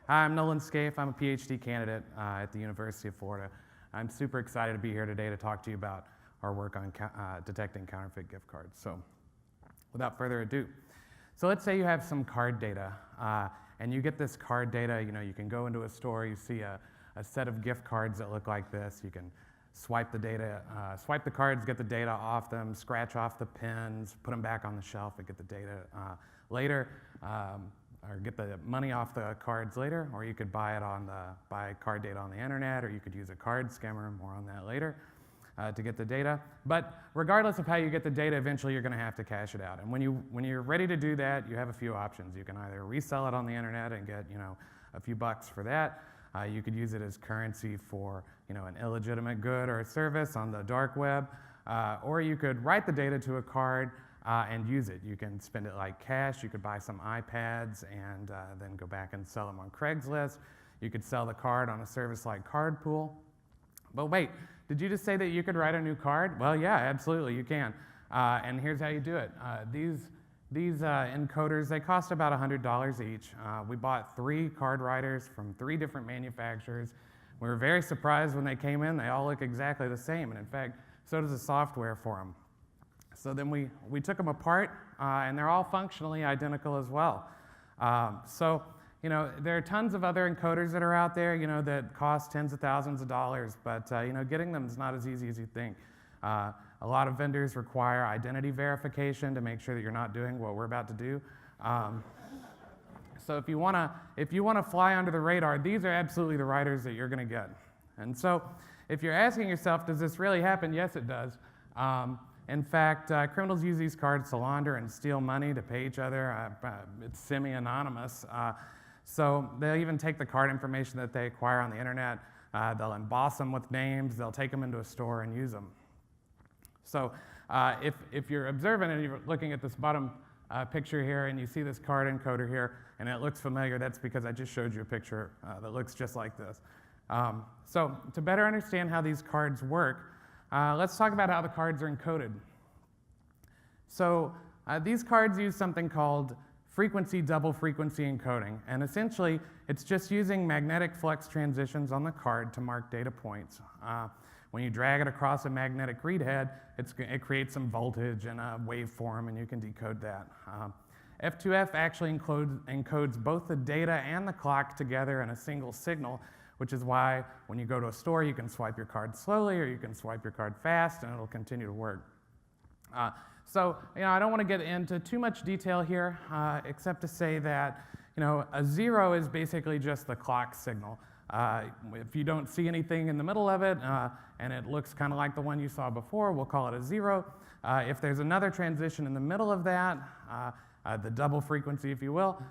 Hi, I'm Nolen Scaife. I'm a PhD candidate at the University of Florida. I'm super excited to be here today to talk to you about our work on detecting counterfeit gift cards. So without further ado, so let's say you have some card data and you get this card data. You can go into a store, you see a set of gift cards that look like this. You can swipe the data, swipe the cards, get the data off them, scratch off the pins, put them back on the shelf and get the data later. Or get the money off the cards later, or you could buy card data on the internet, or you could use a card skimmer, more on that later, to get the data. But regardless of how you get the data, eventually you're going to have to cash it out. And when you're ready to do that, you have a few options. You can either resell it on the internet and get a few bucks for that. You could use it as currency for an illegitimate good or a service on the dark web, or you could write the data to a card and use it. You can spend it like cash. You could buy some iPads and then go back and sell them on Craigslist. You could sell the card on a service like Cardpool. But wait, did you just say that you could write a new card? Well, yeah, absolutely, you can. And here's how you do it. These encoders, they cost about $100 each. We bought 3 card writers from 3 different manufacturers. We were very surprised when they came in. They all look exactly the same. And in fact, so does the software for them. So then we took them apart, and they're all functionally identical as well. So there are tons of other encoders that are out there, that cost tens of thousands of dollars, but getting them is not as easy as you think. A lot of vendors require identity verification to make sure that you're not doing what we're about to do. So if you want to fly under the radar, these are absolutely the writers that you're going to get. And so if you're asking yourself, does this really happen? Yes, it does. In fact, criminals use these cards to launder and steal money to pay each other. It's semi-anonymous. So they'll even take the card information that they acquire on the internet. They'll emboss them with names. They'll take them into a store and use them. So if you're observant and you're looking at this bottom picture here and you see this card encoder here and it looks familiar, that's because I just showed you a picture that looks just like this. So to better understand how these cards work, let's talk about how the cards are encoded. So these cards use something called double frequency encoding. And essentially, it's just using magnetic flux transitions on the card to mark data points. When you drag it across a magnetic read head, it creates some voltage and a waveform, and you can decode that. F2F actually encodes both the data and the clock together in a single signal, which is why when you go to a store, you can swipe your card slowly or you can swipe your card fast, and it'll continue to work. So I don't want to get into too much detail here, except to say that a 0 is basically just the clock signal. If you don't see anything in the middle of it, and it looks kind of like the one you saw before, we'll call it a 0. If there's another transition in the middle of that, the double frequency, if you will,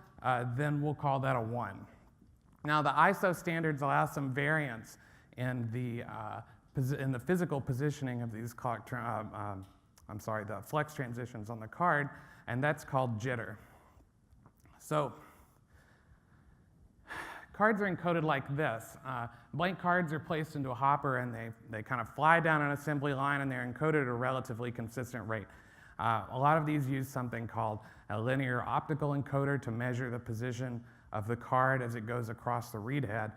then we'll call that a 1. Now, the ISO standards allow some variance in the physical positioning of these the flux transitions on the card, and that's called jitter. So cards are encoded like this. Blank cards are placed into a hopper, and they kind of fly down an assembly line, and they're encoded at a relatively consistent rate. A lot of these use something called a linear optical encoder to measure the position of the card as it goes across the read head.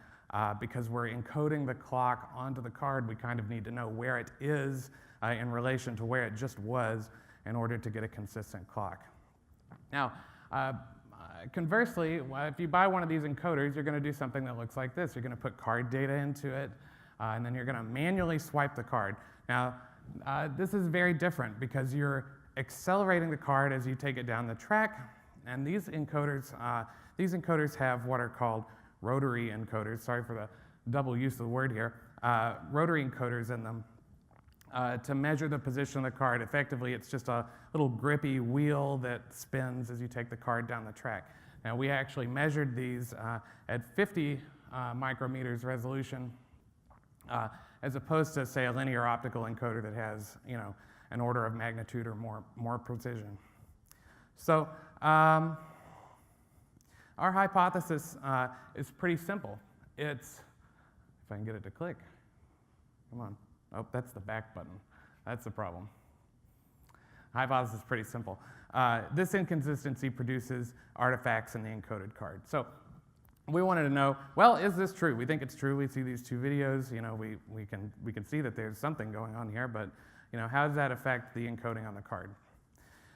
Because we're encoding the clock onto the card, we kind of need to know where it is in relation to where it just was in order to get a consistent clock. Now, conversely, if you buy one of these encoders, you're going to do something that looks like this. You're going to put card data into it, and then you're going to manually swipe the card. Now, this is very different because you're accelerating the card as you take it down the track, and these encoders have what are called rotary encoders. Sorry for the double use of the word here. Rotary encoders in them to measure the position of the card. Effectively, it's just a little grippy wheel that spins as you take the card down the track. Now, we actually measured these at 50 micrometers resolution, as opposed to, say, a linear optical encoder that has, an order of magnitude or more precision. So, our hypothesis is pretty simple. It's, if I can get it to click, come on. Oh, that's the back button. That's the problem. Hypothesis is pretty simple. This inconsistency produces artifacts in the encoded card. So we wanted to know, well, is this true? We think it's true. We see these 2 videos. You know, we can see that there's something going on here, but you know, how does that affect the encoding on the card?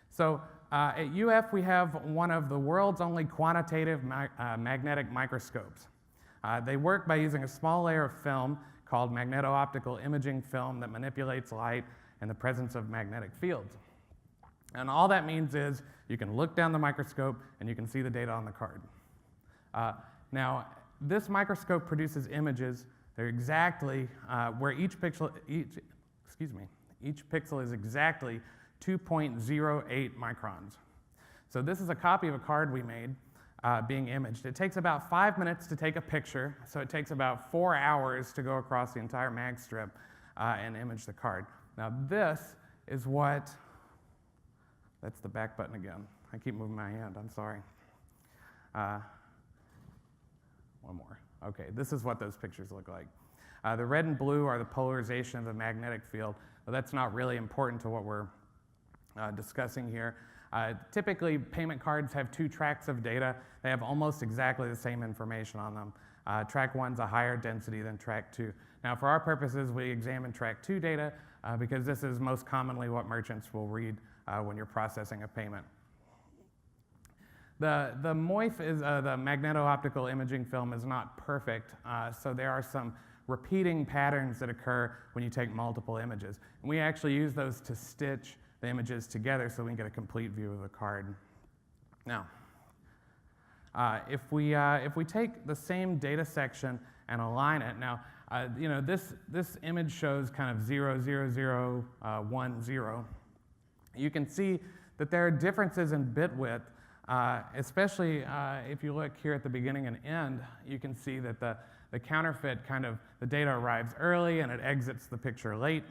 So at UF, we have one of the world's only quantitative magnetic microscopes. They work by using a small layer of film called magneto-optical imaging film that manipulates light in the presence of magnetic fields. And all that means is you can look down the microscope and you can see the data on the card. Now, this microscope produces images. They're exactly where each pixel is exactly 2.08 microns. So this is a copy of a card we made being imaged. It takes about 5 minutes to take a picture, so it takes about 4 hours to go across the entire mag strip and image the card. Now this is what, that's the back button again. I keep moving my hand, I'm sorry. One more. Okay, this is what those pictures look like. The red and blue are the polarization of the magnetic field, but that's not really important to what we're discussing here. Typically, payment cards have 2 tracks of data. They have almost exactly the same information on them. Track 1's a higher density than track 2. Now, for our purposes, we examine track 2 data because this is most commonly what merchants will read when you're processing a payment. The MOIF is the magneto-optical imaging film is not perfect, so there are some repeating patterns that occur when you take multiple images. And we actually use those to stitch the images together so we can get a complete view of the card. Now, if we take the same data section and align it, now you know, this image shows kind of 0, 0, 0, 1, 0. You can see that there are differences in bit width. Especially if you look here at the beginning and end, you can see that the counterfeit kind of, the data arrives early and it exits the picture late.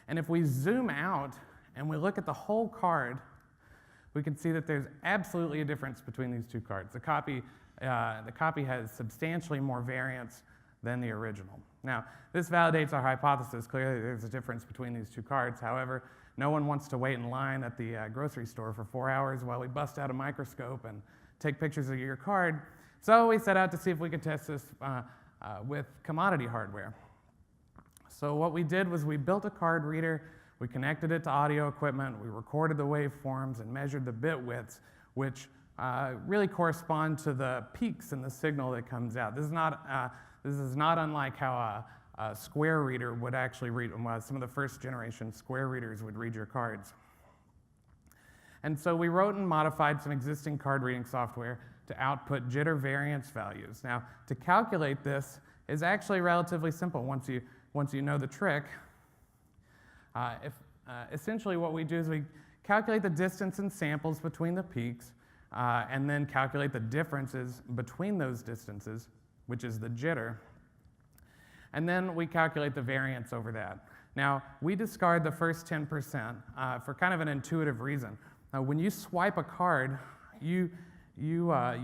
And if we zoom out and we look at the whole card, we can see that there's absolutely a difference between these 2 cards. The copy has substantially more variance than the original. Now, this validates our hypothesis. Clearly, there's a difference between these 2 cards. However, no one wants to wait in line at the grocery store for 4 hours while we bust out a microscope and take pictures of your card. So we set out to see if we could test this with commodity hardware. So what we did was we built a card reader, we connected it to audio equipment, we recorded the waveforms and measured the bit widths, which really correspond to the peaks in the signal that comes out. This is not unlike how a square reader would actually read, some of the first generation square readers would read your cards. And so we wrote and modified some existing card reading software to output jitter variance values. Now, to calculate this is actually relatively simple once you know the trick. Essentially what we do is we calculate the distance in samples between the peaks and then calculate the differences between those distances, which is the jitter. And then we calculate the variance over that. Now, we discard the first 10% for kind of an intuitive reason. When you swipe a card, you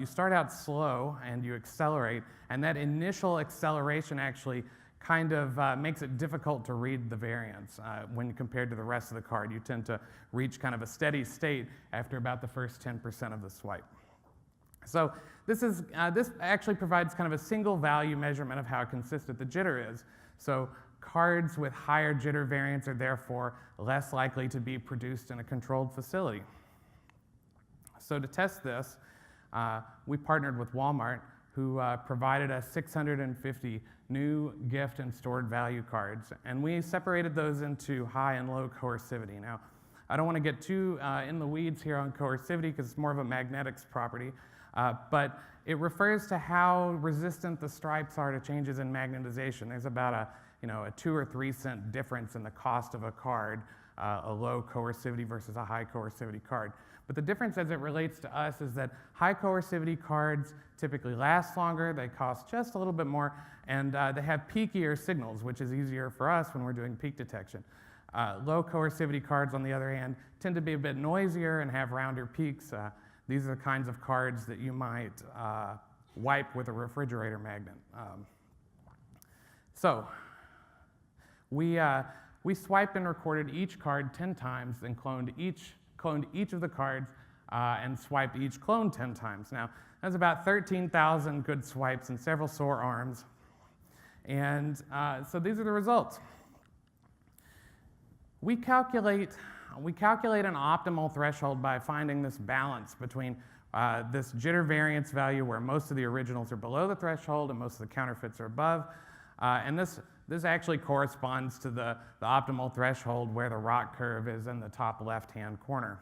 start out slow and you accelerate, and that initial acceleration actually kind of makes it difficult to read the variance when compared to the rest of the card. You tend to reach kind of a steady state after about the first 10% of the swipe. So this actually provides kind of a single value measurement of how consistent the jitter is. So cards with higher jitter variance are therefore less likely to be produced in a controlled facility. So to test this, we partnered with Walmart, who provided us 650 new gift and stored value cards. And we separated those into high and low coercivity. Now, I don't want to get too in the weeds here on coercivity because it's more of a magnetics property. But it refers to how resistant the stripes are to changes in magnetization. There's about a 2 or 3 cent difference in the cost of a card, a low coercivity versus a high coercivity card. But the difference as it relates to us is that high coercivity cards typically last longer, they cost just a little bit more, and they have peakier signals, which is easier for us when we're doing peak detection. Low coercivity cards, on the other hand, tend to be a bit noisier and have rounder peaks. These are the kinds of cards that you might wipe with a refrigerator magnet. So we swiped and recorded each card 10 times and cloned each of the cards and swiped each clone 10 times. Now, that's about 13,000 good swipes and several sore arms. And so these are the results. We calculate an optimal threshold by finding this balance between this jitter variance value where most of the originals are below the threshold and most of the counterfeits are above. And this actually corresponds to the optimal threshold where the rock curve is in the top left-hand corner.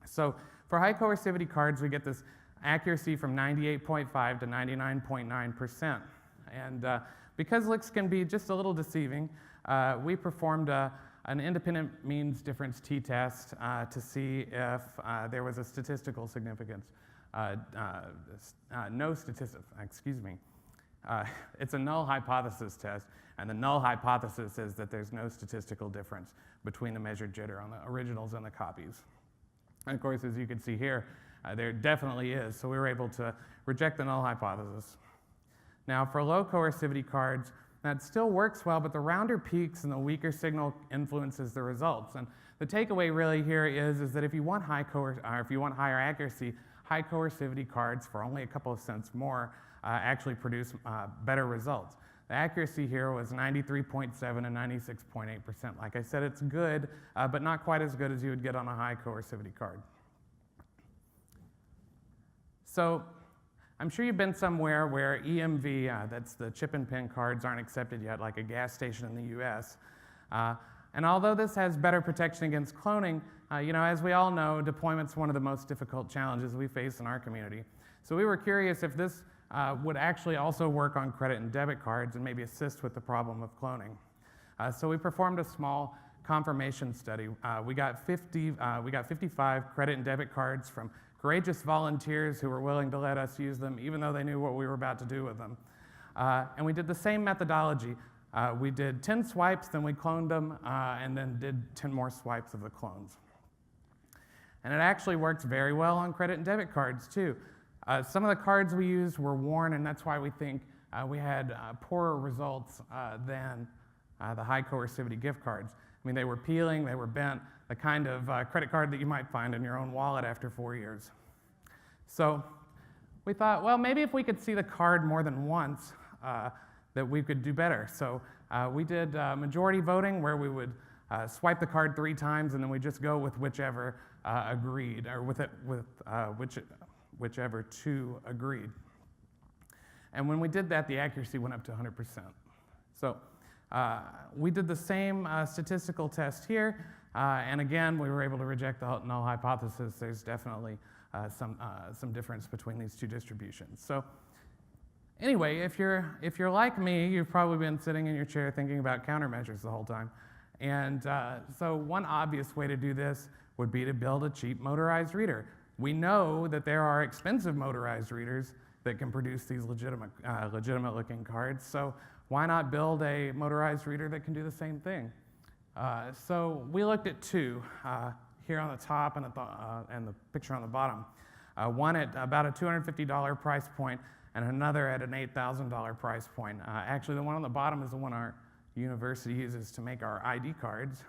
So for high coercivity cards, we get this accuracy from 98.5 to 99.9%. And because licks can be just a little deceiving, we performed an independent means difference t-test to see if there was a statistical significance. It's a null hypothesis test, and the null hypothesis is that there's no statistical difference between the measured jitter on the originals and the copies. And of course, as you can see here, there definitely is, so we were able to reject the null hypothesis. Now, for low coercivity cards, that still works well, but the rounder peaks and the weaker signal influences the results. And the takeaway really here is that if you want higher accuracy, high coercivity cards for only a couple of cents more actually produce better results. The accuracy here was 93.7 and 96.8%. Like I said, it's good, but not quite as good as you would get on a high coercivity card. So I'm sure you've been somewhere where EMV, that's the chip and pin cards, aren't accepted yet, like a gas station in the US. And although this has better protection against cloning, as we all know, deployment's one of the most difficult challenges we face in our community. So we were curious if this would actually also work on credit and debit cards and maybe assist with the problem of cloning. So we performed a small confirmation study. We got 55 credit and debit cards from courageous volunteers who were willing to let us use them even though they knew what we were about to do with them. And we did the same methodology. We did 10 swipes, then we cloned them, and then did 10 more swipes of the clones. And it actually works very well on credit and debit cards too. Some of the cards we used were worn, and that's why we think we had poorer results than the high coercivity gift cards. I mean, they were peeling, they were bent, the kind of credit card that you might find in your own wallet after 4 years. So we thought, well, maybe if we could see the card more than once, that we could do better. So we did majority voting where we would swipe the card 3 times and then we just go with whichever agreed, or whichever 2 agreed. And when we did that, the accuracy went up to 100%. So we did the same statistical test here, and again, we were able to reject the null hypothesis. There's definitely some difference between these 2 distributions. So anyway, if you're like me, you've probably been sitting in your chair thinking about countermeasures the whole time. And so one obvious way to do this would be to build a cheap motorized reader. We know that there are expensive motorized readers that can produce these legitimate looking cards, so why not build a motorized reader that can do the same thing? So we looked at 2 here on the top and the picture on the bottom. One at about a $250 price point and another at an $8,000 price point. Actually, the one on the bottom is the one our university uses to make our ID cards.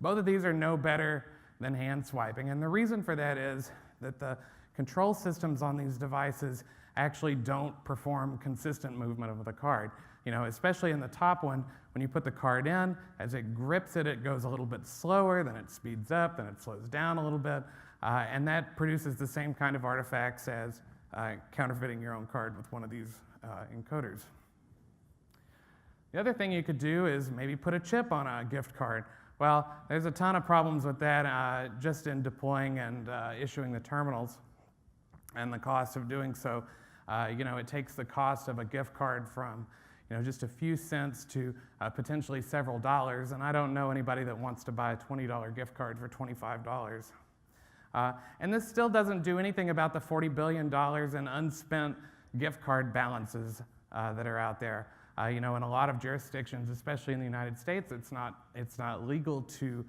Both of these are no better than hand swiping, and the reason for that is that the control systems on these devices actually don't perform consistent movement of the card. Especially in the top one, when you put the card in, as it grips it, it goes a little bit slower, then it speeds up, then it slows down a little bit, and that produces the same kind of artifacts as counterfeiting your own card with one of these encoders. The other thing you could do is maybe put a chip on a gift card. Well, there's a ton of problems with that just in deploying and issuing the terminals and the cost of doing so. It takes the cost of a gift card from just a few cents to potentially several dollars, and I don't know anybody that wants to buy a $20 gift card for $25. And this still doesn't do anything about the $40 billion in unspent gift card balances that are out there. In a lot of jurisdictions, especially in the United States, it's not legal to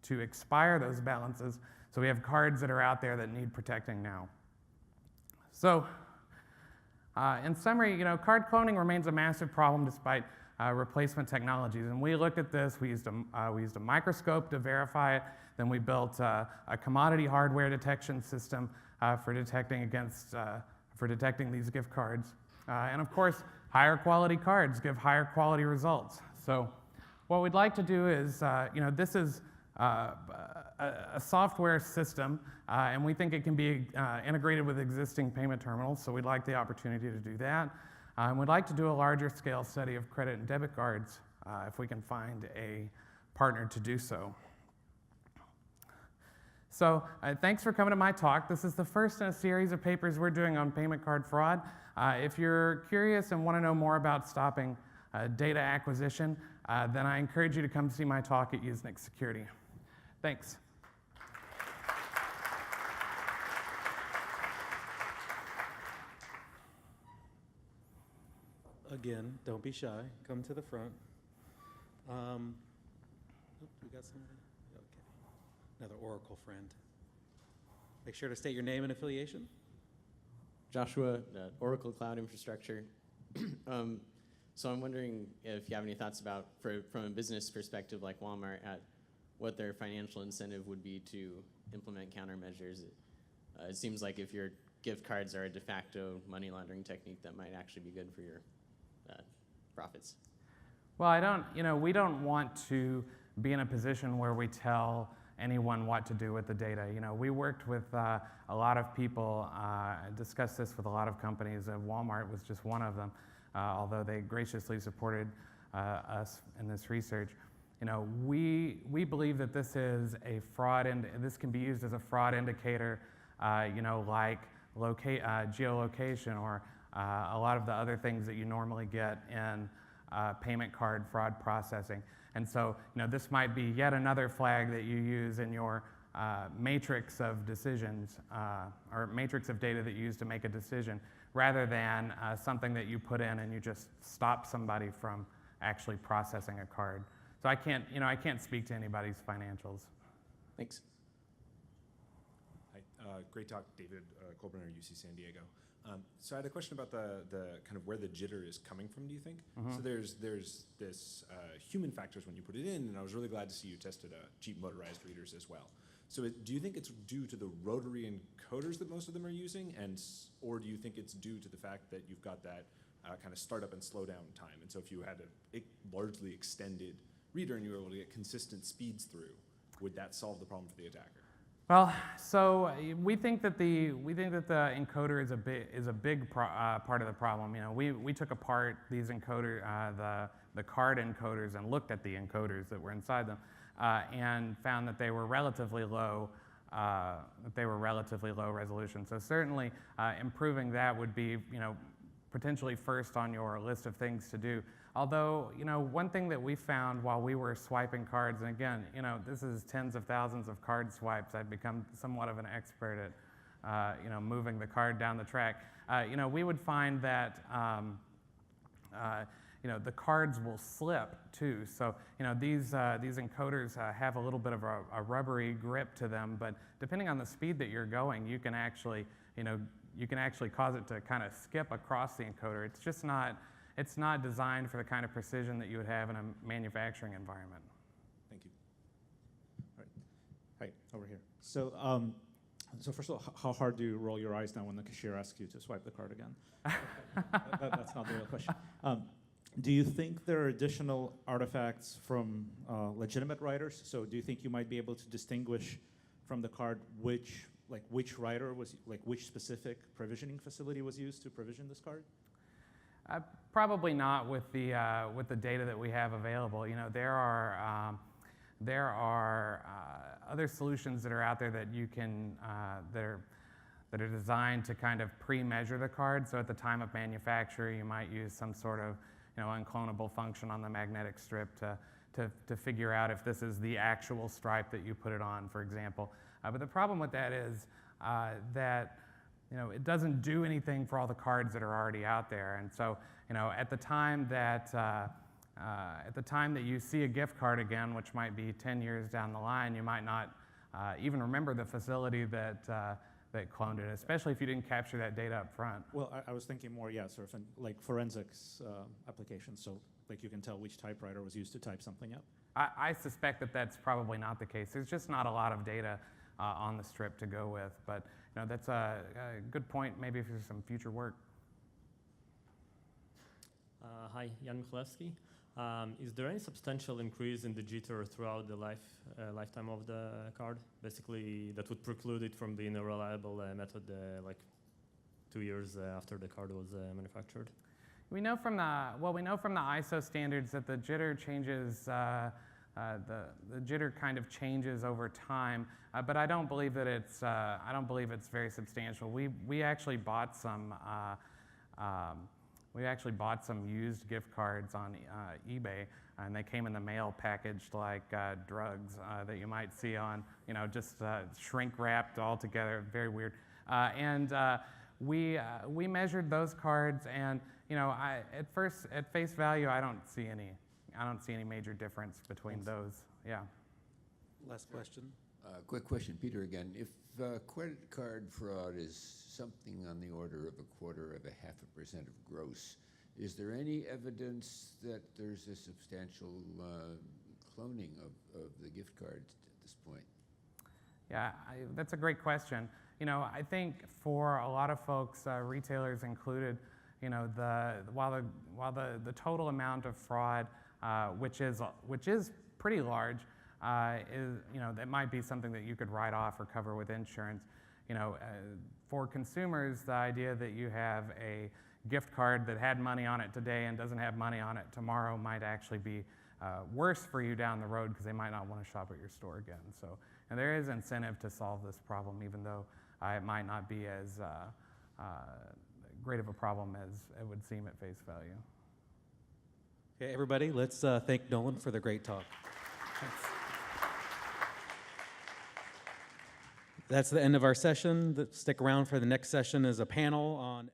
expire those balances. So we have cards that are out there that need protecting now. So in summary, card cloning remains a massive problem despite replacement technologies. And we looked at this. We used a microscope to verify it. Then we built a commodity hardware detection system for detecting these gift cards. And of course, higher quality cards give higher quality results. So what we'd like to do is, this is a software system, and we think it can be integrated with existing payment terminals, so we'd like the opportunity to do that. And we'd like to do a larger scale study of credit and debit cards if we can find a partner to do so. So thanks for coming to my talk. This is the first in a series of papers we're doing on payment card fraud. If you're curious and want to know more about stopping data acquisition, then I encourage you to come see my talk at Usenix Security. Thanks. Again, don't be shy. Come to the front. We got somebody? Okay. Another Oracle friend. Make sure to state your name and affiliation. Joshua, Oracle Cloud Infrastructure. So I'm wondering if you have any thoughts about, from a business perspective like Walmart, at what their financial incentive would be to implement countermeasures. It seems like if your gift cards are a de facto money laundering technique, that might actually be good for your profits. Well, we don't want to be in a position where we tell anyone what to do with the data. We worked with a lot of people, discussed this with a lot of companies. Walmart was just one of them, although they graciously supported us in this research. We believe that this is a fraud, and this can be used as a fraud indicator, like geolocation or a lot of the other things that you normally get in payment card fraud processing. And so, this might be yet another flag that you use in your matrix of decisions or matrix of data that you use to make a decision, rather than something that you put in and you just stop somebody from actually processing a card. So I can't speak to anybody's financials. Thanks. Hi, great talk, David Colburn, UC San Diego. So I had a question about the kind of where the jitter is coming from, do you think? So there's this human factors when you put it in, and I was really glad to see you tested cheap motorized readers as well. So do you think it's due to the rotary encoders that most of them are using, or do you think it's due to the fact that you've got that kind of startup and slow down time? And so if you had a largely extended reader and you were able to get consistent speeds through, would that solve the problem for the attacker? Well, so we think that the encoder is a big part of the problem. We took apart these the card encoders and looked at the encoders that were inside them, and found that they were relatively low. Resolution. So certainly, improving that would be potentially first on your list of things to do. Although, one thing that we found while we were swiping cards, and again, this is tens of thousands of card swipes. I've become somewhat of an expert at, moving the card down the track. We would find that, the cards will slip too. So, these encoders have a little bit of a rubbery grip to them, but depending on the speed that you're going, you can actually cause it to kind of skip across the encoder. It's not designed for the kind of precision that you would have in a manufacturing environment. Thank you. All right. Hi, over here. So, so first of all, how hard do you roll your eyes now when the cashier asks you to swipe the card again? That's not the real question. Do you think there are additional artifacts from legitimate writers? So do you think you might be able to distinguish from the card which writer was, which specific provisioning facility was used to provision this card? Probably not with the data that we have available. There are other solutions that are out there that you can that are designed to kind of pre-measure the card. So at the time of manufacture, you might use some sort of unclonable function on the magnetic strip to figure out if this is the actual stripe that you put it on, for example. But the problem with that is that it doesn't do anything for all the cards that are already out there. And so, at the time that you see a gift card again, which might be 10 years down the line, you might not even remember the facility that cloned it, especially if you didn't capture that data up front. Well, I was thinking more, sort of like forensics applications. So like you can tell which typewriter was used to type something up? I suspect that that's probably not the case. There's just not a lot of data on the strip to go with. But that's a good point, maybe for some future work. Hi, Jan Michalewski. Is there any substantial increase in the jitter throughout the lifetime of the card? Basically, that would preclude it from being a reliable method like 2 years after the card was manufactured? We know from the ISO standards that the jitter changes. The jitter kind of changes over time, but I don't believe that it's. I don't believe it's very substantial. We actually bought some. We actually bought some used gift cards on eBay, and they came in the mail packaged like drugs that you might see on, just shrink wrapped all together, very weird. We measured those cards, and at face value, I don't see any major difference between those. Yeah. Last question. Quick question, Peter again. If credit card fraud is something on the order of 0.25% of gross, is there any evidence that there's a substantial cloning of the gift cards at this point? Yeah, that's a great question. I think for a lot of folks, retailers included, while the total amount of fraud, which is pretty large, that might be something that you could write off or cover with insurance. For consumers, the idea that you have a gift card that had money on it today and doesn't have money on it tomorrow might actually be worse for you down the road because they might not want to shop at your store again. So, and there is incentive to solve this problem, even though it might not be as great of a problem as it would seem at face value. Okay, everybody, let's thank Nolen for the great talk. Thanks. That's the end of our session. Stick around for the next session is a panel on